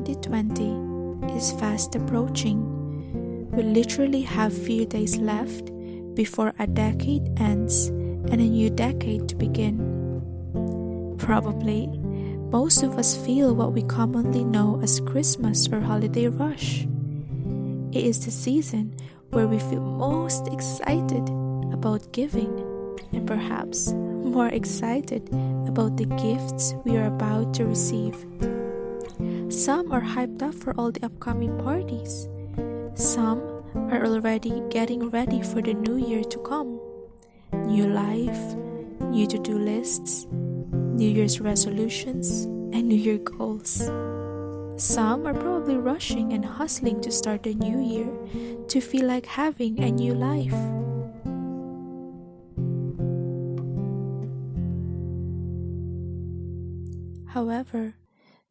2020 is fast approaching. We literally have few days left before a decade ends and a new decade to begin. Probably, most of us feel what we commonly know as Christmas or holiday rush. It is the season where we feel most excited about giving and perhaps more excited about the gifts we are about to receive. Some are hyped up for all the upcoming parties. Some are already getting ready for the new year to come. New life, new to-do lists, New Year's resolutions, and New Year goals. Some are probably rushing and hustling to start the new year to feel like having a new life. However,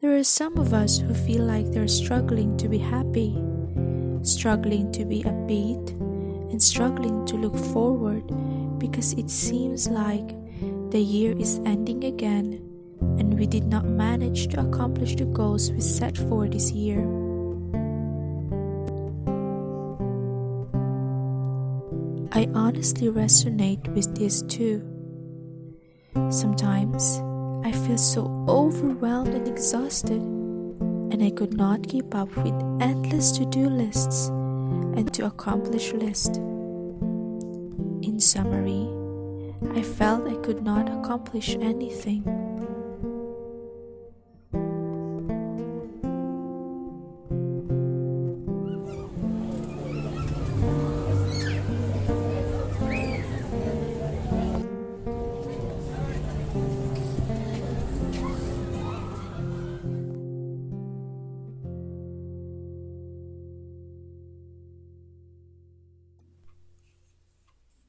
there are some of us who feel like they're struggling to be happy, struggling to be upbeat, and struggling to look forward because it seems like the year is ending again and we did not manage to accomplish the goals we set for this year. I honestly resonate with this too. Sometimes I feel so overwhelmed and exhausted, and I could not keep up with endless to-do lists and to accomplish lists. In summary, I felt I could not accomplish anything.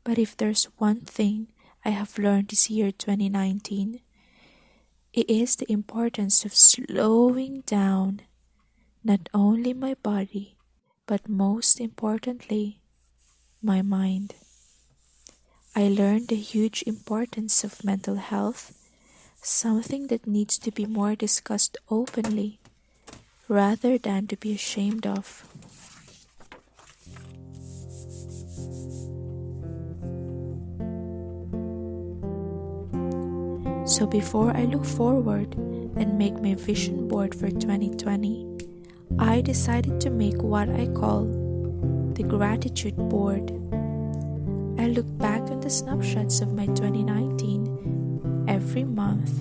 But if there's one thing I have learned this year 2019, it is the importance of slowing down not only my body, but most importantly, my mind. I learned the huge importance of mental health, something that needs to be more discussed openly rather than to be ashamed of. So before I look forward and make my vision board for 2020, I decided to make what I call the gratitude board. I look back on the snapshots of my 2019 every month,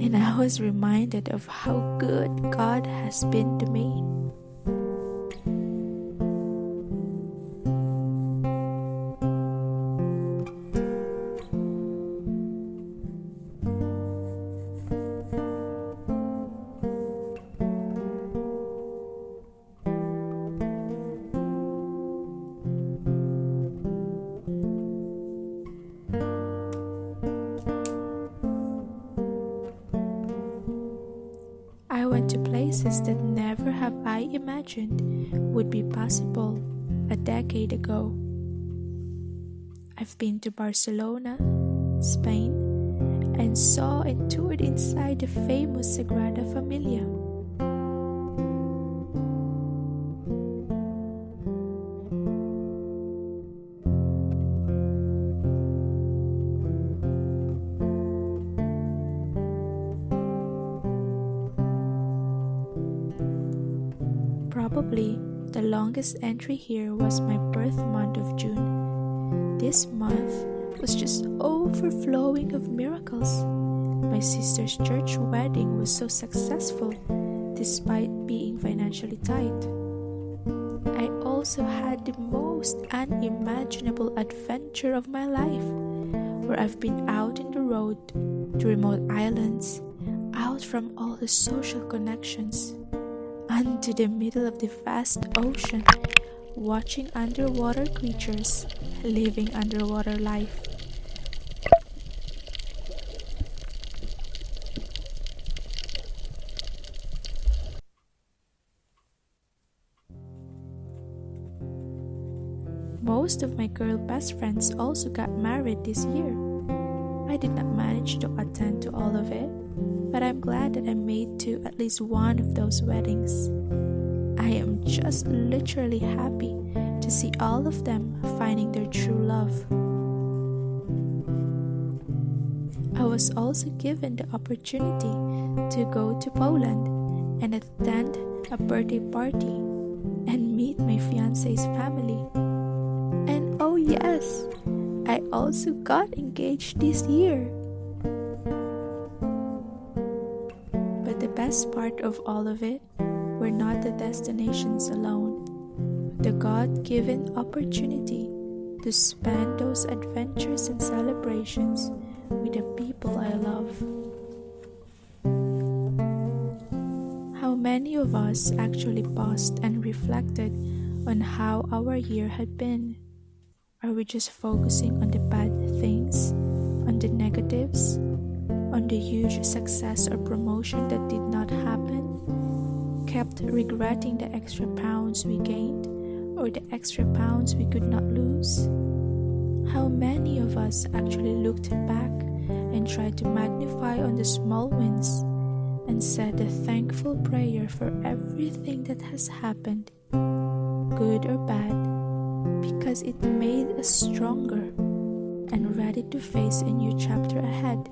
and I was reminded of how good God has been to me. I went to places that never have I imagined would be possible a decade ago. I've been to Barcelona, Spain, and saw and toured inside the famous Sagrada Familia. Probably the longest entry here was my birth month of June. This month was just overflowing of miracles. My sister's church wedding was so successful despite being financially tight. I also had the most unimaginable adventure of my life, where I've been out in the road to remote islands, out from all the social connections, into the middle of the vast ocean, watching underwater creatures living underwater life. Most of my girl best friends also got married this year. I did not manage to attend to all of it, but I'm glad that I'm made to at least one of those weddings. I am just literally happy to see all of them finding their true love. I was also given the opportunity to go to Poland and attend a birthday party and meet my fiancé's family. And oh yes, I also got engaged this year. But the best part of all of it were not the destinations alone, but the God-given opportunity to spend those adventures and celebrations with the people I love. How many of us actually paused and reflected on how our year had been? Are we just focusing on the bad things, on the negatives, on the huge success or promotion that did not happen? Kept regretting the extra pounds we gained or the extra pounds we could not lose? How many of us actually looked back and tried to magnify on the small wins and said a thankful prayer for everything that has happened, good or bad, because it made us stronger and ready to face a new chapter ahead?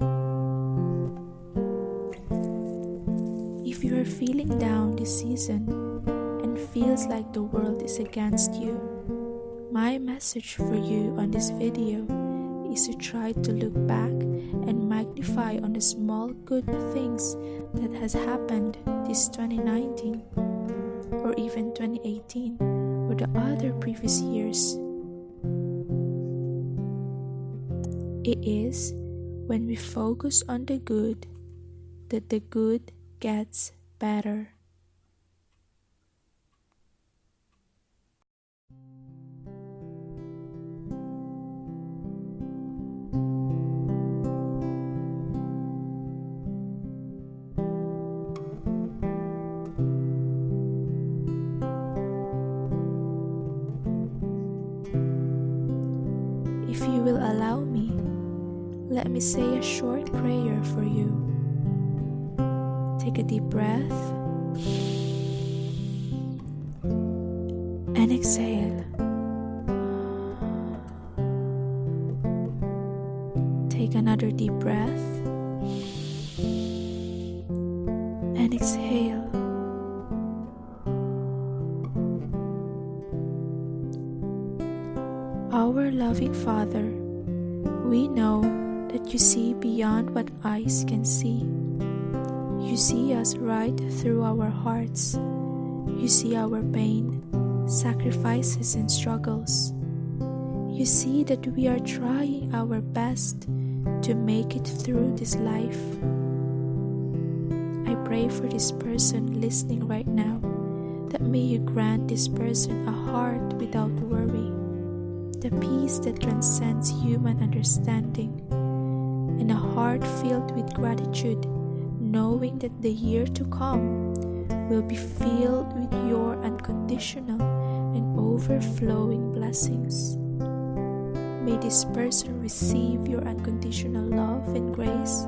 If you are feeling down this season and feels like the world is against you, my message for you on this video is to try to look back and magnify on the small good things that has happened this 2019 or even 2018 or the other previous years. It is when we focus on the good that the good gets better. If you will allow me, let me say a short prayer for you. Take a deep breath and exhale. Take another deep breath and exhale. Our loving Father, we know that you see beyond what eyes can see. You see us right through our hearts. You see our pain, sacrifices, and struggles. You see that we are trying our best to make it through this life. I pray for this person listening right now, that may you grant this person a heart without worry, the peace that transcends human understanding, and a heart filled with gratitude, knowing that the year to come will be filled with your unconditional and overflowing blessings. May this person receive your unconditional love and grace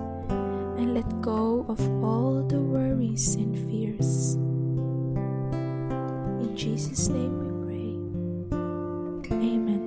and let go of all the worries and fears. In Jesus' name we pray. Amen.